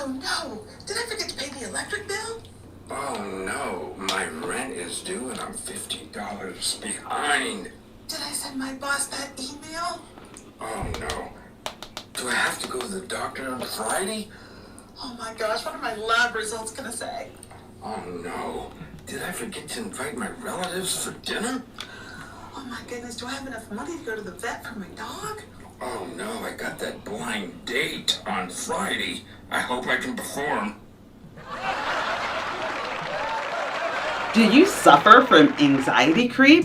Oh no! Did I forget to pay the electric bill? Oh no, my rent is due and I'm $50 behind. Did I send my boss that email? Oh no. Do I have to go to the doctor on Friday? Oh my gosh, what are my lab results gonna say? Oh no. Did I forget to invite my relatives for dinner? Oh my goodness, do I have enough money to go to the vet for my dog? Oh no, I got that blind date on Friday. I hope I can perform. Do you suffer from anxiety creep?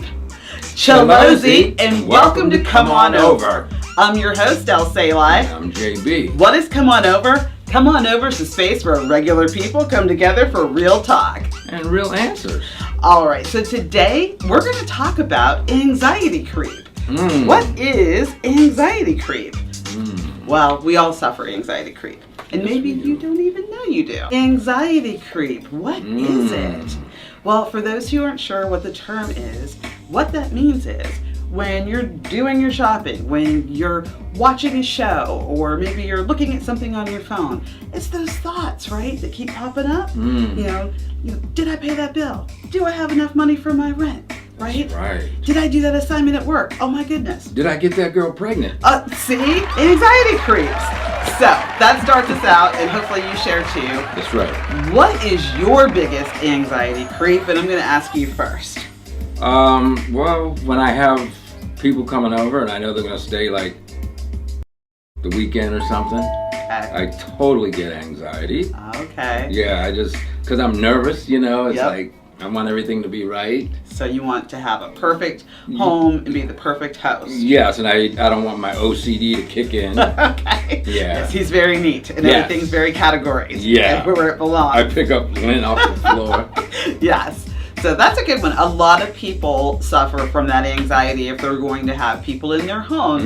Chalozy, and welcome to Come On Over. I'm your host, El Salai. I'm JB. What is Come On Over? Come On Over is a space where regular people come together for real talk. And real answers. Alright, so today we're going to talk about anxiety creep. What is anxiety creep? Well, we all suffer anxiety creep. And maybe you don't even know you do. Anxiety creep, what is it? Well, for those who aren't sure what the term is, what that means is when you're doing your shopping, when you're watching a show, or maybe you're looking at something on your phone, it's those thoughts, right, that keep popping up. You know, did I pay that bill? Do I have enough money for my rent? Right? Right. Did I do that assignment at work? Oh my goodness. Did I get that girl pregnant? See? Anxiety creeps. So, that starts us out, and hopefully you share too. That's right. What is your biggest anxiety creep? And I'm going to ask you first. Well, when I have people coming over and I know they're going to stay like the weekend or something, I totally get anxiety. Okay. Yeah, because I'm nervous, it's Yep. like I want everything to be right. So you want to have a perfect home and be the perfect host. Yes, and I don't want my OCD to kick in. Okay. Yeah. Yes, he's very neat, and Yes. everything's very categorized. Yeah. And where it belongs. I pick up lint off the floor. Yes. So that's a good one. A lot of people suffer from that anxiety if they're going to have people in their homes,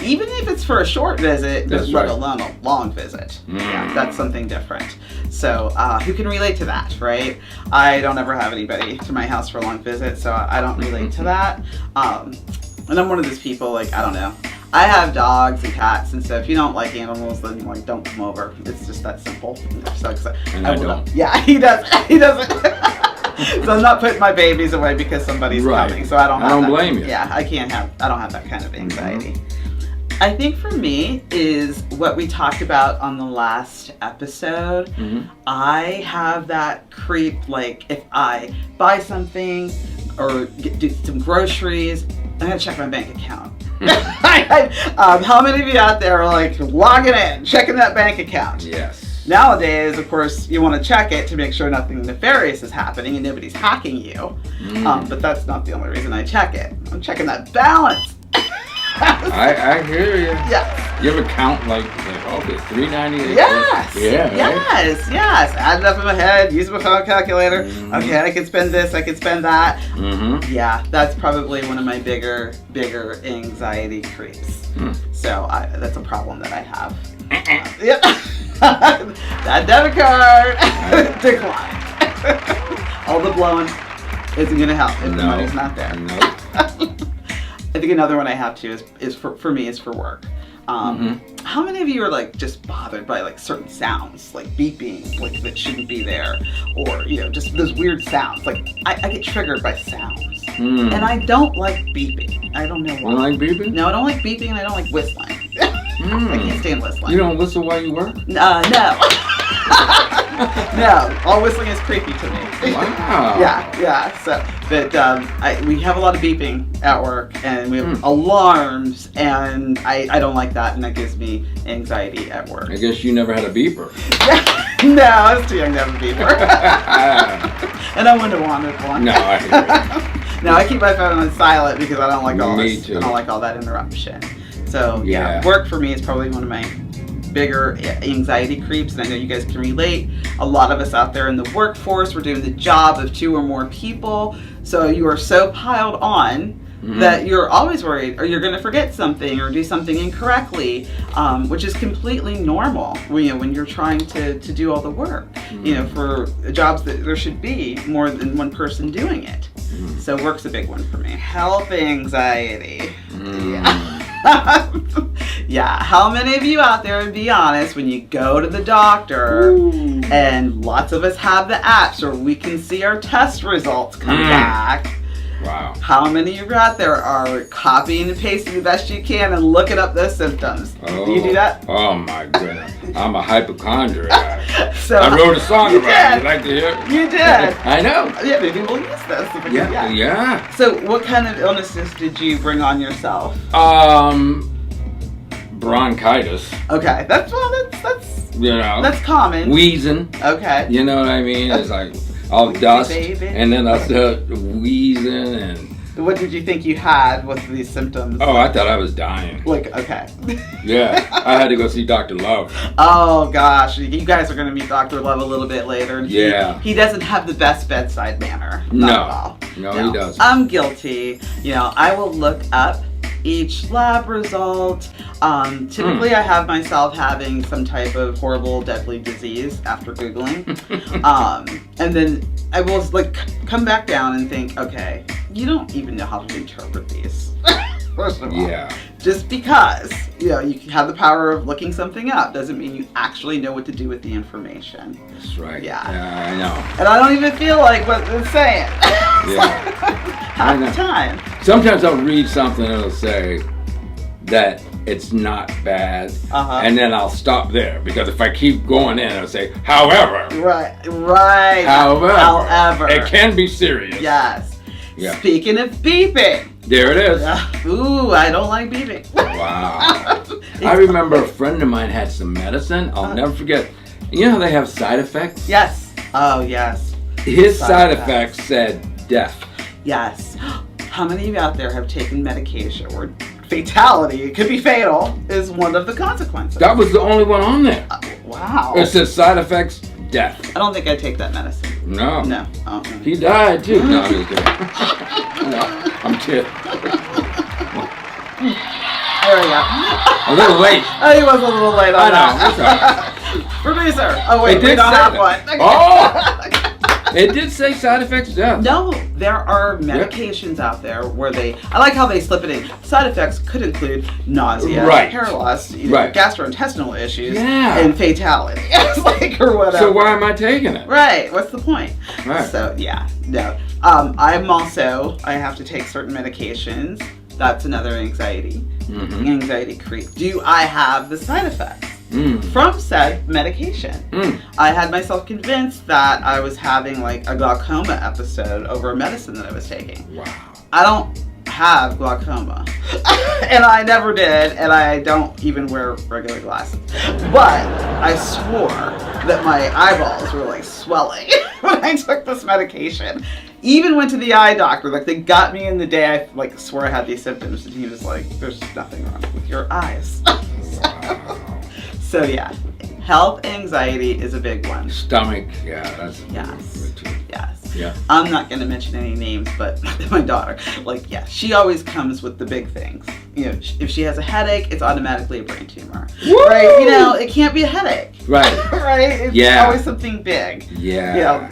even if it's for a short visit, That's let right. alone a long visit. Yeah, that's something different. So who can relate to that, right? I don't ever have anybody to my house for a long visit, so I don't relate to that. And I'm one of those people, like, I don't know. I have dogs and cats, and so if you don't like animals, then like don't come over. It's just that simple. So, And I don't. Yeah, he does. He doesn't. So I'm not putting my babies away because somebody's coming. So I don't blame you. Yeah, I don't have that kind of anxiety. I think for me is what we talked about on the last episode. I have that creep, like if I buy something or do some groceries, I'm gonna check my bank account. How many of you out there are like logging in, checking that bank account? Yes. Nowadays, of course, you want to check it to make sure nothing nefarious is happening and nobody's hacking you. But that's not the only reason I check it. I'm checking that balance. I hear you. Yes. You ever count like okay, $3.98? Yes. Yeah. Yes. Yes. Add it up in my head. Use my phone calculator. Okay, I can spend this. I can spend that. Yeah, that's probably one of my bigger anxiety creeps. So that's a problem that I have. Yep. That debit card decline. All the blowing isn't gonna help if the money's not there. Nope. I think another one I have too is for me is for work. How many of you are like just bothered by like certain sounds, like beeping, like that shouldn't be there, or just those weird sounds? Like I get triggered by sounds, and I don't like beeping. I don't know why. You don't like beeping? No, I don't like beeping, and I don't like whistling. I can't stand whistling. You don't whistle while you work? No. No, all whistling is creepy to me. Wow. Yeah. So, but we have a lot of beeping at work, and we have alarms, and I don't like that, and that gives me anxiety at work. I guess you never had a beeper. No, I was too young to have a beeper. And I wouldn't have wanted one. No, I hear you. No, I keep my phone on silent because I don't like all Me this. too. I don't like all that interruption. So Yeah. work for me is probably one of my bigger anxiety creeps, and I know you guys can relate. A lot of us out there in the workforce, we're doing the job of 2 or more people, so you are so piled on that you're always worried, or you're going to forget something or do something incorrectly, which is completely normal when you're trying to do all the work. For jobs that there should be more than one person doing it. So work's a big one for me. Health anxiety. Yeah. Yeah, how many of you out there would be honest when you go to the doctor and lots of us have the apps where we can see our test results come back? Wow. How many of you out there are copying and pasting the best you can and looking up those symptoms? Do you do that? Oh my goodness. I'm a hypochondriac. So, I wrote a song about it. You'd like to hear it? You did. I know. Yeah, maybe we'll use this. Yeah. So what kind of illnesses did you bring on yourself? Bronchitis. Okay, that's that's common. Wheezing. Okay. You know what I mean? It's like all dust, baby. and then I start wheezing and. What did you think you had with these symptoms? Oh, I thought I was dying. Like, okay. Yeah, I had to go see Dr. Love. Oh gosh, you guys are going to meet Dr. Love a little bit later. And yeah. He doesn't have the best bedside manner. No. Not at all. No, he doesn't. I'm guilty. You know, I will look up each lab result. Typically I have myself having some type of horrible deadly disease after Googling. And then I will like come back down and think, okay, you don't even know how to interpret these. First of all. Yeah. Just because, you know, you have the power of looking something up doesn't mean you actually know what to do with the information. That's right. Yeah. I know. And I don't even feel like what it's saying. Yeah. Half the time. Sometimes I'll read something and it'll say that it's not bad, and then I'll stop there because if I keep going in, I'll say, however. Right. However. It can be serious. Yes. Yeah. Speaking of beeping. There it is. Ooh, I don't like beeping. Wow. I remember a friend of mine had some medicine. I'll never forget. You know how they have side effects? Yes. Oh, yes. His side effects said death. Yes. How many of you out there have taken medication where fatality, it could be fatal, is one of the consequences? That was the only one on there. Wow. It says side effects, death. I don't think I'd take that medicine. No. No. He died too. No, I'm just kidding. No, I'm kidding. There we go. A little late. Oh, he was a little late on that. Producer. Oh wait, it did we don't have one. Oh! It did say side effects, death. No, there are medications out there where I like how they slip it in. Side effects could include nausea, hair loss, gastrointestinal issues, and fatality. It's like, or whatever. So why am I taking it? Right, what's the point? Right. So, yeah, no. I have to take certain medications. That's another anxiety. Anxiety creep. Do I have the side effects? From said medication. I had myself convinced that I was having like a glaucoma episode over a medicine that I was taking. Wow. I don't have glaucoma. And I never did, and I don't even wear regular glasses. But I swore that my eyeballs were like swelling when I took this medication. Even went to the eye doctor, like they got me in the day I like swore I had these symptoms, and he was like, there's nothing wrong with your eyes. So yeah, health anxiety is a big one. Stomach, that's yes. Yeah. I'm not going to mention any names, but my daughter, she always comes with the big things. You know, if she has a headache, it's automatically a brain tumor. Woo! Right? You know, it can't be a headache. Right. Right? It's always something big. Yeah. You know,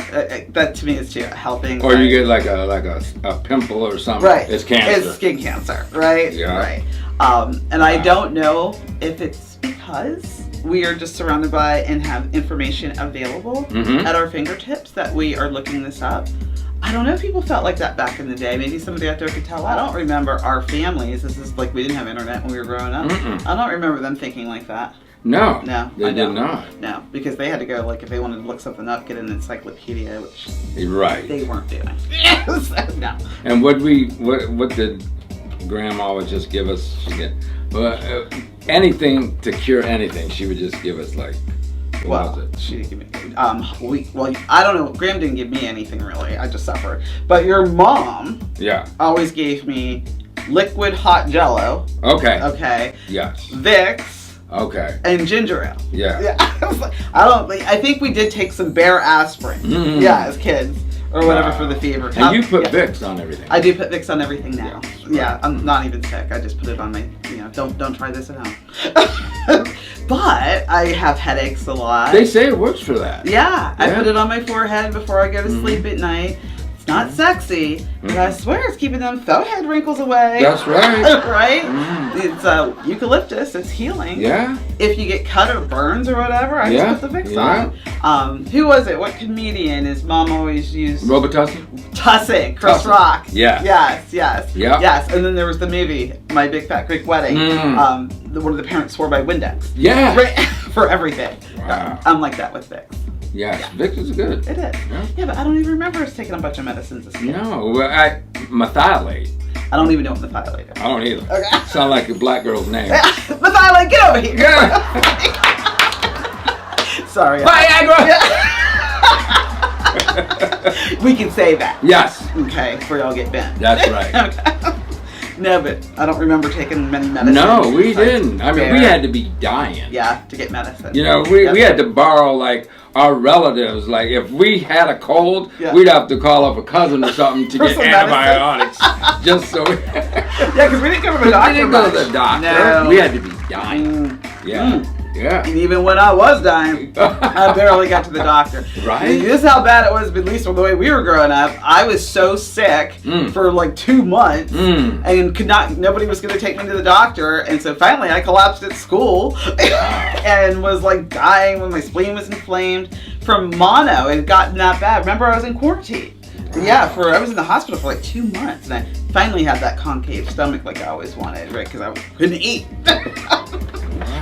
that to me is too health anxiety. Or you get like a pimple or something. Right. It's cancer. It's skin cancer, right? Yeah. Right. And I don't know if it's because we are just surrounded by and have information available at our fingertips that we are looking this up. I don't know if people felt like that back in the day. Maybe somebody out there could tell. I don't remember our families. This is like we didn't have internet when we were growing up. I don't remember them thinking like that. No. They did not. No, because they had to go, like, if they wanted to look something up, get an encyclopedia, which they weren't doing. So, no. And what did Grandma would just give us? Anything to cure anything, she would just give us like. What was it? She didn't give me. I don't know. Graham didn't give me anything really. I just suffered. But your mom. Yeah. Always gave me liquid hot Jello. Okay. Okay. Yes. Vicks. Okay. And ginger ale. Yeah. I think we did take some Bear aspirin. Yeah, as kids. Or whatever for the fever. And you put Vicks on everything. I do put Vicks on everything now. Yeah, I'm not even sick. I just put it on my, don't try this at home. But I have headaches a lot. They say it works for that. Yeah. I put it on my forehead before I go to sleep at night. It's not sexy, but I swear it's keeping them forehead wrinkles away. That's right. Right? It's eucalyptus. It's healing. Yeah. If you get cut or burns or whatever, I just put the Vicks on. Who was it? What comedian? His mom always used... Robitussin? Tussin. Chris Rock. Yeah. Yes. Yeah. Yes. And then there was the movie, My Big Fat Greek Wedding. One of the parents swore by Windex. Yeah. Right? For everything. Wow. I'm like that with Vicks. Yes, Vicks is good. It is. Yeah, but I don't even remember us taking a bunch of medicines as kids. No, methylate. I don't even know what methylate is. I don't either. Okay. Sound like a black girl's name. Methylate, get over here. Yeah. Sorry. Viagra. We can say that. Yes. Okay, before y'all get bent. That's right. Okay. No, but I don't remember taking many medicines. No, we didn't. I mean, we had to be dying. Yeah, to get medicine. You know, we had to borrow, like, our relatives. Like, if we had a cold, we'd have to call up a cousin or something to get antibiotics. Just so we... Yeah, because we didn't go to the doctor. We didn't go to the doctor. No. We had to be dying. Yeah. Yeah. And even when I was dying, I barely got to the doctor. Right. And this is how bad it was, at least from the way we were growing up. I was so sick for like 2 months and nobody was going to take me to the doctor. And so finally I collapsed at school and was like dying when my spleen was inflamed from mono. It had gotten that bad. Remember, I was in quarantine. Yeah, I was in the hospital for like 2 months, and I finally had that concave stomach like I always wanted, right? Because I couldn't eat.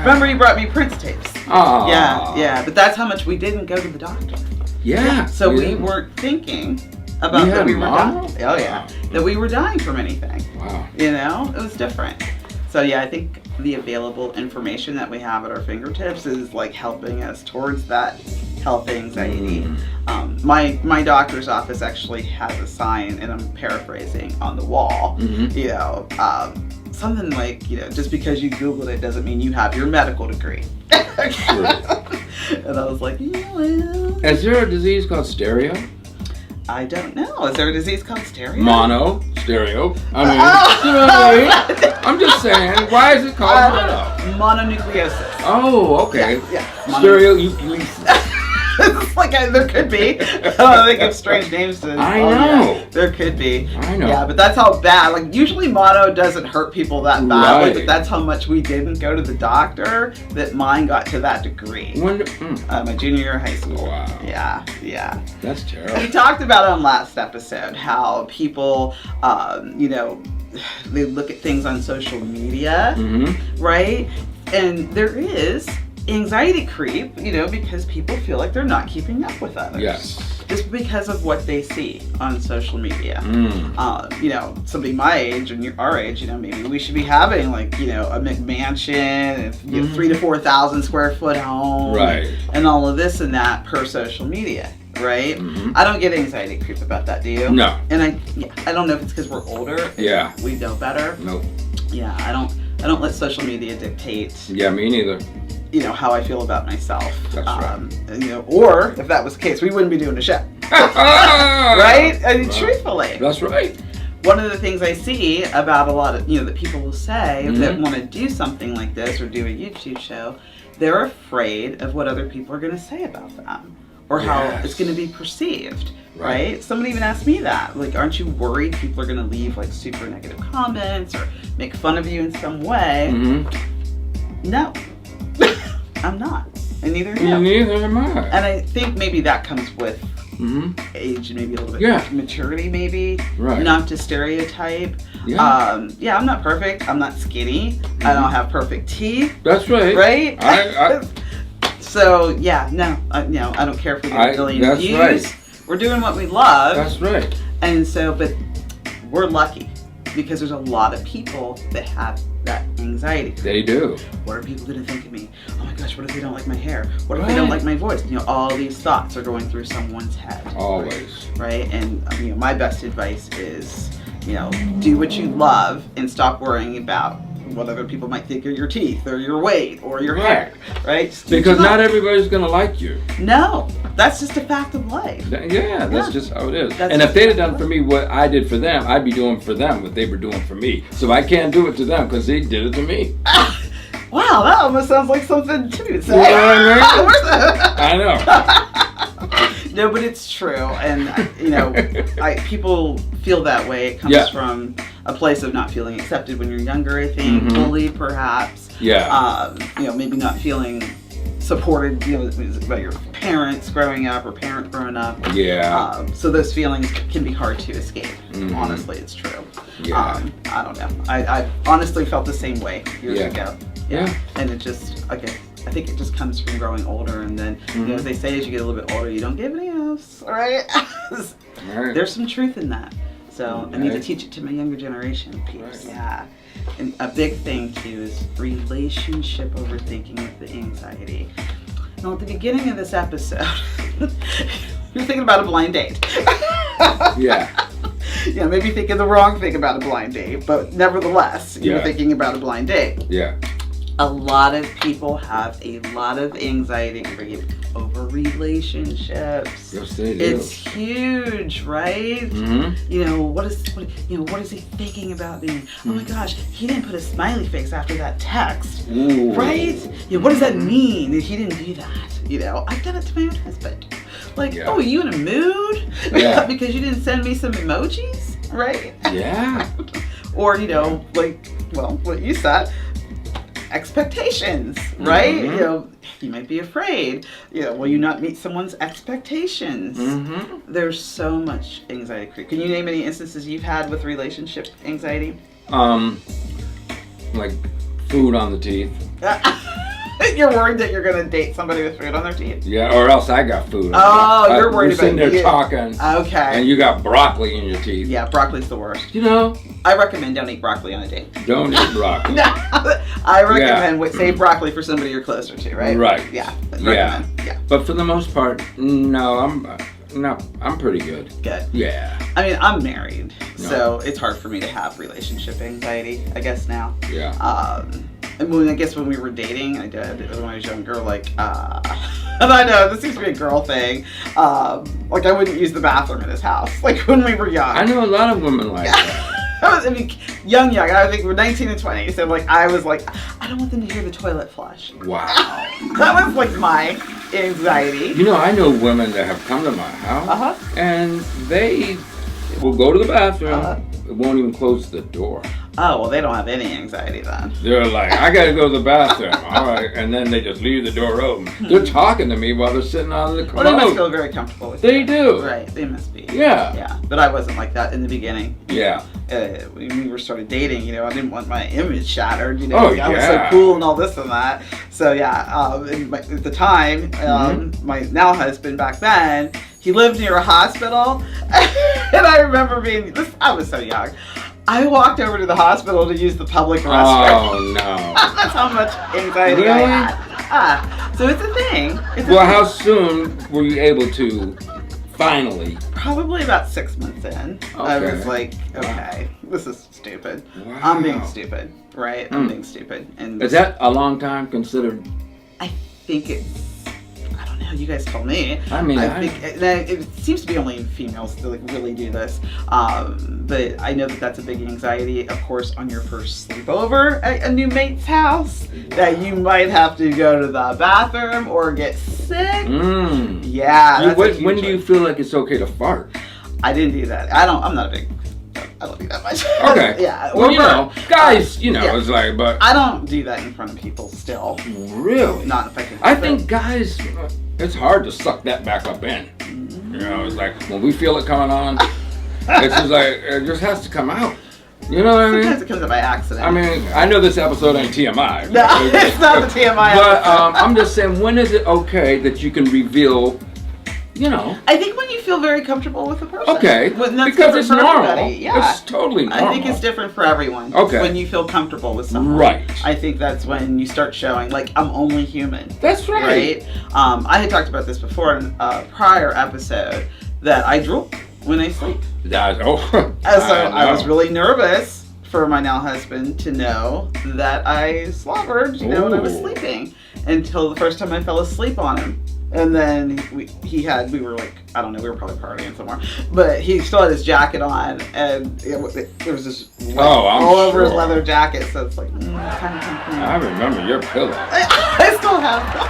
Remember, you brought me Prince tapes. Aww. Yeah, but that's how much we didn't go to the doctor. Yeah. So we weren't thinking about that we were dying. Oh yeah, that we were dying from anything. Wow. You know, it was different. So yeah, I think the available information that we have at our fingertips is like helping us towards that health anxiety. My doctor's office actually has a sign, and I'm paraphrasing, on the wall. You know, something like, you know, just because you Googled it doesn't mean you have your medical degree. And I was like, yeah, well. Is there a disease called stereo? I don't know. Is there a disease called stereo? Mono, stereo. I mean, I'm just saying, why is it called mono? Mononucleosis. Oh, okay. Yeah. Stereo. It's like there could be. They give strange names to. I know. Yeah, there could be. I know. Yeah, but that's how bad. Like usually mono doesn't hurt people that badly, but that's how much we didn't go to the doctor that mine got to that degree. My junior year of high school. Wow. Yeah. That's terrible. We talked about on last episode how people, you know, they look at things on social media, right? And there is anxiety creep, you know, because people feel like they're not keeping up with others. Yes. Just because of what they see on social media. You know, somebody my age and our age, you know, maybe we should be having like, you know, a McMansion, you know, 3,000 to 4,000 square foot home, right, and all of this and that per social media. Right? I don't get anxiety creep about that, do you? No. And I don't know if it's because we're older. Yeah. We know better. Nope. Yeah, I don't let social media dictate. Yeah, me neither. You know, how I feel about myself. That's right. You know, or if that was the case, we wouldn't be doing a show. Right? I mean, truthfully. That's right. One of the things I see about a lot of, you know, that people will say that want to do something like this or do a YouTube show, they're afraid of what other people are going to say about them or how it's going to be perceived. Right? Somebody even asked me that. Like, aren't you worried people are going to leave like super negative comments or make fun of you in some way? No. I'm not. And neither am you. Neither am I. And I think maybe that comes with age and maybe a little bit maturity, maybe. Right. Not to stereotype. Yeah. I'm not perfect. I'm not skinny. I don't have perfect teeth. That's right. Right? So, yeah, no, I don't care if we get a billion views. Right. We're doing what we love. That's right. And so, but we're lucky because there's a lot of people that have that anxiety. They do. What are people going to think of me? Oh my gosh, what if they don't like my hair? What if they don't like my voice? You know, all these thoughts are going through someone's head. Always. Right? And, you know, my best advice is, you know, do what you love and stop worrying about what other people might think of your teeth or your weight or your hair. Right? Because not everybody's going to like you. No. That's just a fact of life. Yeah, that's just how it is. And if they'd have done for me what I did for them, I'd be doing for them what they were doing for me. So I can't do it to them because they did it to me. Wow, that almost sounds like something Timmy would say. You know what I mean? I know. No, but it's true, and people feel that way. It comes from a place of not feeling accepted when you're younger. I think bullied, perhaps. Yeah. Maybe not feeling supported. By your parents growing up or parent growing up. Yeah. So those feelings can be hard to escape. Honestly, it's true. Yeah. I don't know. I honestly felt the same way years ago. Yeah. And it just I think it just comes from growing older, and then as they say, as you get a little bit older, you don't give any else, right? There's some truth in that. So I need to teach it to my younger generation, peeps. Right. Yeah. And a big thing too is relationship overthinking with the anxiety. Now, at the beginning of this episode, you're thinking about a blind date. Yeah. Maybe thinking the wrong thing about a blind date, but nevertheless, you're thinking about a blind date. Yeah. A lot of people have a lot of anxiety creep over relationships. Yes, they do. It's huge, right? What is he thinking about me? Oh my gosh, he didn't put a smiley face after that text. Ooh. Right? What does that mean? He didn't do that. I've done it to my own husband. Oh, are you in a mood? Yeah. Because you didn't send me some emojis, right? Yeah. Or, what you said, expectations, right? You might be afraid. Will you not meet someone's expectations? There's so much anxiety creep. Can you name any instances you've had with relationship anxiety? Like food on the teeth. You're worried that you're going to date somebody with food on their teeth? Yeah, or else I got food. Oh, you're worried about sitting there talking. Okay. And you got broccoli in your teeth. Yeah, broccoli's the worst. I recommend don't eat broccoli on a date. Don't eat broccoli. No, I recommend save broccoli for somebody you're closer to, right? Right. Yeah. Yeah. But for the most part, no, I'm pretty good. Good. Yeah. I mean, I'm married, so it's hard for me to have relationship anxiety, I guess now. Yeah. And when we were dating, I did when I was younger, and I know this seems to be a girl thing. I wouldn't use the bathroom in his house, when we were young. I know a lot of women like that. Young. I think we're 19 and 20. So I was I don't want them to hear the toilet flush. Wow. That was my anxiety. I know women that have come to my house and they will go to the bathroom. It won't even close the door. Oh, well, they don't have any anxiety then. They're like, I gotta go to the bathroom. All right. And then they just leave the door open. They're talking to me while they're sitting on the commode. Well, they must feel very comfortable with They you. do. Right, they must be. Yeah. Yeah, but I wasn't like that in the beginning. Yeah. When we started dating, I didn't want my image shattered. Oh, I was so cool and all this and that. So yeah, at the time, my now husband back then, he lived near a hospital, and I remember I was so young. I walked over to the hospital to use the public restroom. Oh no! That's how much anxiety I had. So it's a thing. How soon were you able to finally? Probably about 6 months in. Okay. I was like, okay, this is stupid. Wow. I'm being stupid, right? I'm being stupid. And is that a long time considered? I think it's. I don't know. You guys told me. I think it seems to be only females that really do this. But I know that's a big anxiety, of course, on your first sleepover at a new mate's house. That you might have to go to the bathroom or get sick. Yeah. When do you feel like it's okay to fart? I didn't do that. I don't do that much. Okay. Yeah. Well, guys, it's like, but I don't do that in front of people still. Really? Not if I can. I think guys, it's hard to suck that back up in. It's like when we feel it coming on, it's just like it just has to come out. You know what I mean? Sometimes it comes up by accident. I mean, I know this episode ain't TMI. No, it's not the TMI. But I'm just saying, when is it okay that you can reveal? I think when you feel very comfortable with the person. Okay. Because it's normal. Yeah. It's totally normal. I think it's different for everyone. Okay. When you feel comfortable with someone. Right. I think that's when you start showing, I'm only human. That's right. I had talked about this before in a prior episode that I drool when I sleep. I was really nervous for my now husband to know that I slobbered, when I was sleeping, until the first time I fell asleep on him. And then we were I don't know, we were probably partying somewhere, but he still had his jacket on, and there was this all over his leather jacket, so it's kind of I remember your pillow. I still have them.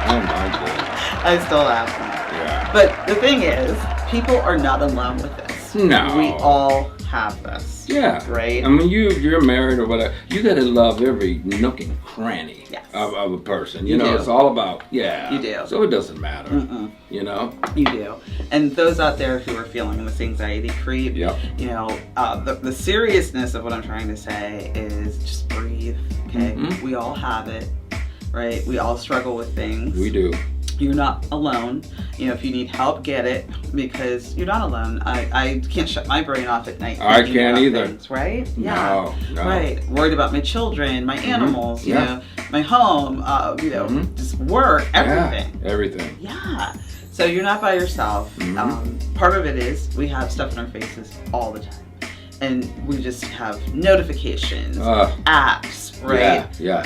Oh my goodness. I still have them. Yeah. But the thing is, people are not alone with this. No. We all have this. Yeah. Right? I mean, you're married or whatever. You got to love every nook and cranny Yes. of a person. You do. It's all about, You do. So it doesn't matter. You know? You do. And those out there who are feeling this anxiety creep, Yep. you know, the seriousness of what I'm trying to say is just breathe, okay? We all have it, right? We all struggle with things. We do. You're not alone. You know, if you need help, get it, because you're not alone. I can't shut my brain off at night. I thinking can't about either. things, right? No. Right. Worried about my children, my animals, you know, my home, you know, just work, everything. Yeah, everything. Yeah. So you're not by yourself. Part of it is we have stuff in our faces all the time. And we just have notifications, apps, right? Yeah.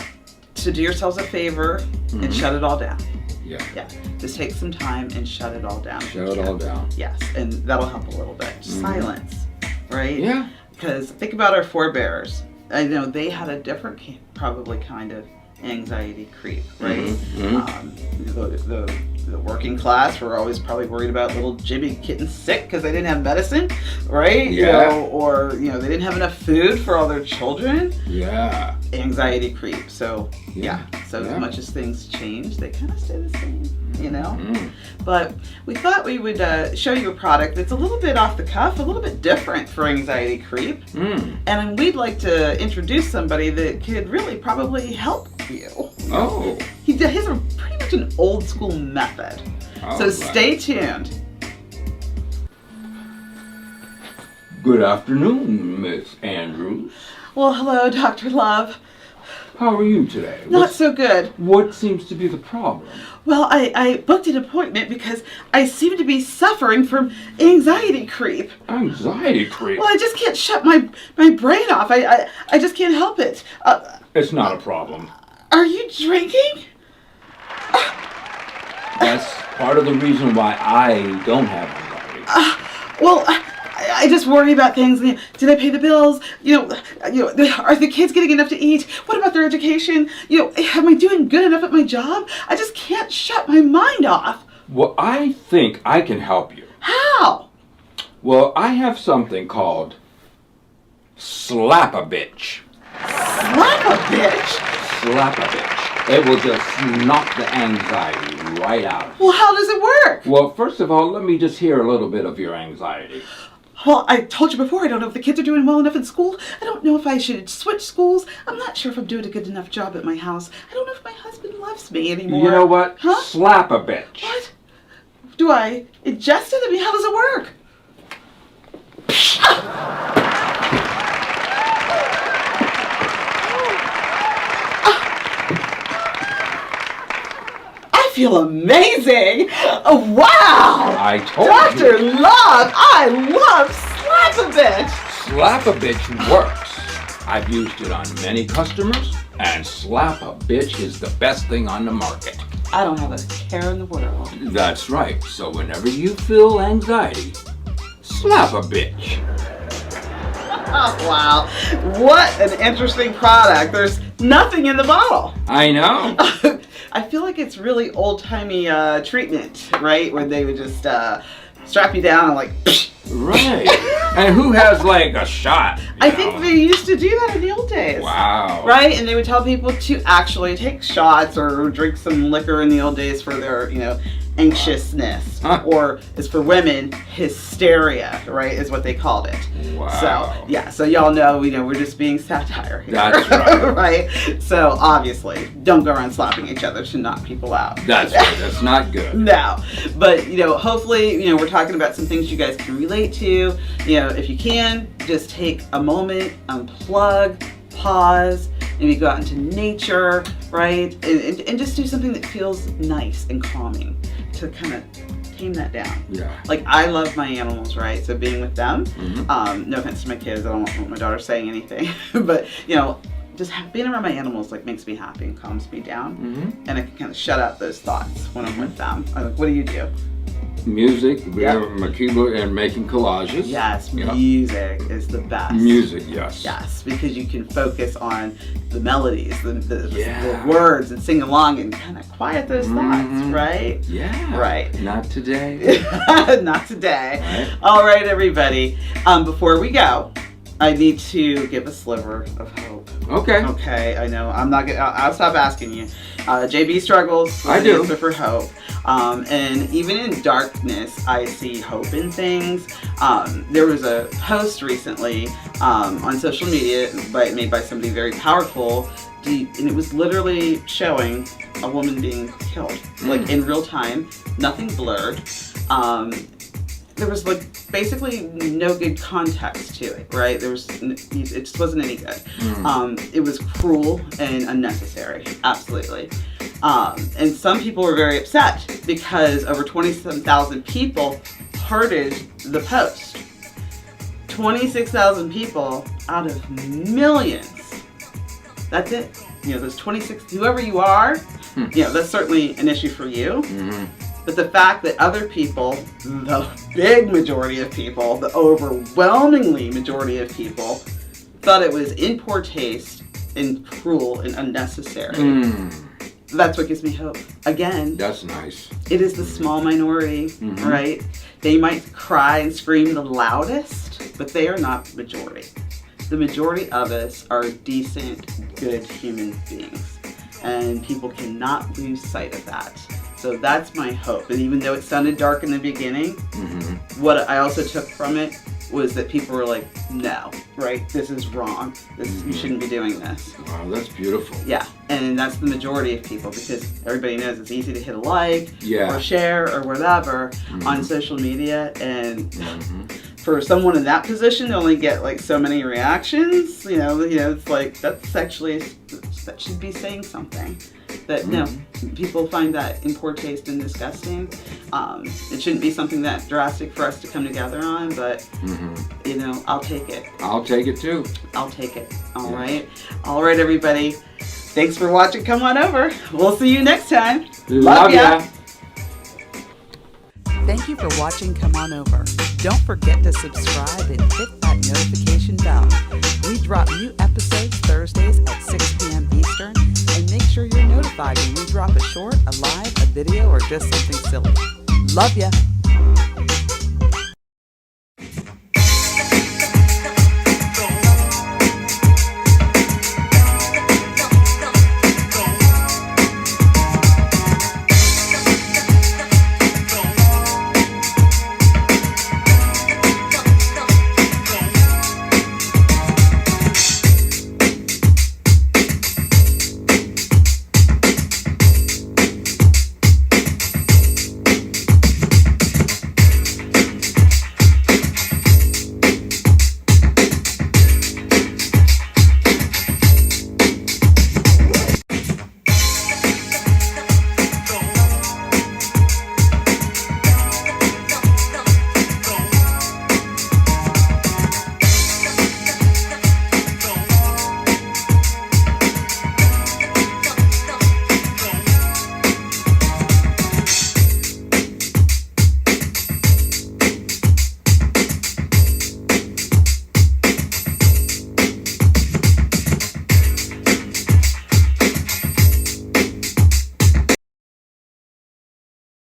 So do yourselves a favor and shut it all down. Yeah. Just take some time and shut it all down. Shut it all down. Yes, and that'll help a little bit. Just silence, right? Yeah. Because think about our forebears. I know they had a different probably kind of anxiety creep, right? The working class were always probably worried about little Jimmy getting sick because they didn't have medicine, right? You know, or you know they didn't have enough food for all their children. Yeah. Anxiety creep. So as much as things change, they kind of stay the same, you know. But we thought we would show you a product that's a little bit off the cuff, a little bit different for anxiety creep, and we'd like to introduce somebody that could really probably help you. Oh. He has a pretty much an old school method. So stay tuned. Good afternoon, Miss Andrews. Well, hello, Dr. Love. How are you today? Not so good. What seems to be the problem? Well, I booked an appointment because I seem to be suffering from anxiety creep. Anxiety creep? Well, I just can't shut my brain off. I just can't help it. It's not a problem. Are you drinking? That's part of the reason why I don't have anxiety. Well, I just worry about things. Did I pay the bills? You know, are the kids getting enough to eat? What about their education? You know, am I doing good enough at my job? I just can't shut my mind off. Well, I think I can help you. How? Well, I have something called Slap-A-Bitch. Slap-A-Bitch? Slap-A-Bitch. It will just knock the anxiety right out. Well, how does it work? Well, first of all, let me just hear a little bit of your anxiety. Well, I told you before, I don't know if the kids are doing well enough in school. I don't know if I should switch schools. I'm not sure if I'm doing a good enough job at my house. I don't know if my husband loves me anymore. You know what? Huh? Slap-A-Bitch. What? Do I ingest it? I mean, how does it work? I feel amazing! Oh, wow! I told Dr. you. Love, I love Slap-A-Bitch! Slap-A-Bitch works. I've used it on many customers, and Slap-A-Bitch is the best thing on the market. I don't have a care in the world. That's right. So whenever you feel anxiety, Slap-A-Bitch. Oh, wow. What an interesting product. There's nothing in the bottle. I know. I feel like it's really old-timey treatment, right? Where they would just strap you down and like... Right. And who has like a shot? I think they used to do that in the old days. Wow. Right? And they would tell people to actually take shots or drink some liquor in the old days for their, you know, anxiousness. Huh. Or as for women, hysteria, right, is what they called it. Wow. So, yeah, so y'all know, we're just being satire here. That's right. Right? So, obviously, don't go around slapping each other to knock people out. That's right. That's not good. No. But, hopefully, we're talking about some things you guys can relate to. If you can, just take a moment, unplug, pause, maybe go out into nature, right? And just do something that feels nice and calming to kind of tame that down. Yeah. Like, I love my animals, right? So being with them, no offense to my kids, I don't want my daughter saying anything, but, just being around my animals makes me happy and calms me down. And I can kind of shut out those thoughts when I'm with them. I'm like, what do you do? music, my keyboard, and making collages. Yes, music is the best. Music, yes. Yes, because you can focus on the melodies, the words, and sing along and kind of quiet those thoughts, right? Yeah. Right. Not today. Not today. Right. All right, everybody. Before we go, I need to give a sliver of hope. Okay. Okay, I know. I'm not gonna. I'll stop asking you. JB struggles. I do. For hope. And even in darkness, I see hope in things. There was a post recently on social media made by somebody very powerful, and it was literally showing a woman being killed, like in real time, nothing blurred. There was like basically no good context to it, right? It just wasn't any good. It was cruel and unnecessary, absolutely. And some people were very upset because over 27,000 people hearded the post. 26,000 people out of millions. That's it. Those 26, whoever you are, that's certainly an issue for you. But the fact that other people, the big majority of people, the overwhelmingly majority of people, thought it was in poor taste and cruel and unnecessary. That's what gives me hope. Again, that's nice. It is the small minority, right? They might cry and scream the loudest, but they are not the majority. The majority of us are decent, good human beings. And people cannot lose sight of that. So that's my hope. And even though it sounded dark in the beginning, what I also took from it was that people were like, no, right? This is wrong. You shouldn't be doing this. Wow, that's beautiful. Yeah, and that's the majority of people because everybody knows it's easy to hit a like or share or whatever on social media. And for someone in that position to only get like so many reactions, it's like that should be saying something. That no, people find that in poor taste and disgusting. It shouldn't be something that drastic for us to come together on, but I'll take it. I'll take it too. I'll take it. All right, everybody. Thanks for watching. Come on over. We'll see you next time. Love ya. Thank you for watching Come On Over. Don't forget to subscribe and hit that notification bell. We drop new episodes Thursdays at 6 p.m. Eastern, and make sure you're notified when we drop a short, a live, a video, or just something silly. Love ya!